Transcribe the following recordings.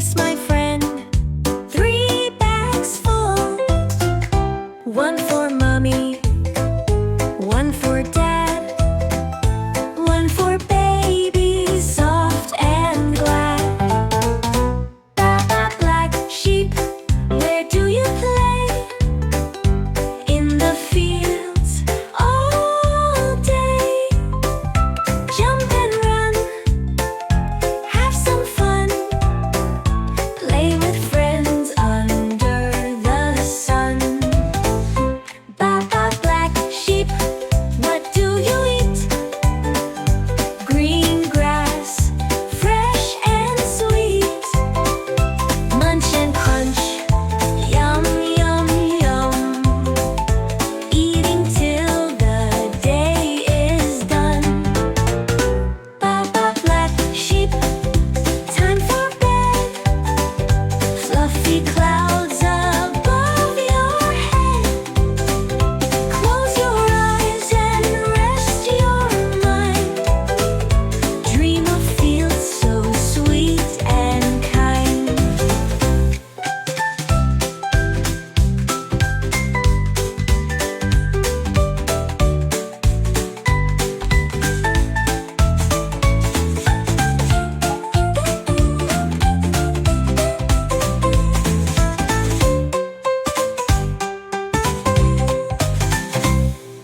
Yes, my friend, 3 bags full. 1 for mommy, 1 for dad, 1 for baby, soft and glad. Baa Baa Black Sheep, where do you play? In the fields all day. Jump and run, have some fun, play with friends under the sun. Baa Baa Black Sheep, what do you eat? Green grass, fresh and sweet. Munch and crunch, yum, yum, yum. Eating till the day is done. Baa Baa Black Sheep, time for bed. Fluffy clouds above your head. Close your eyes and rest your mind. Dream of fields so sweet and kind.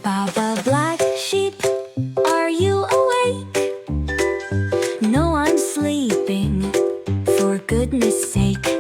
Baa Baa Black Sheep, are you awake? No, I'm sleeping, for goodness sake.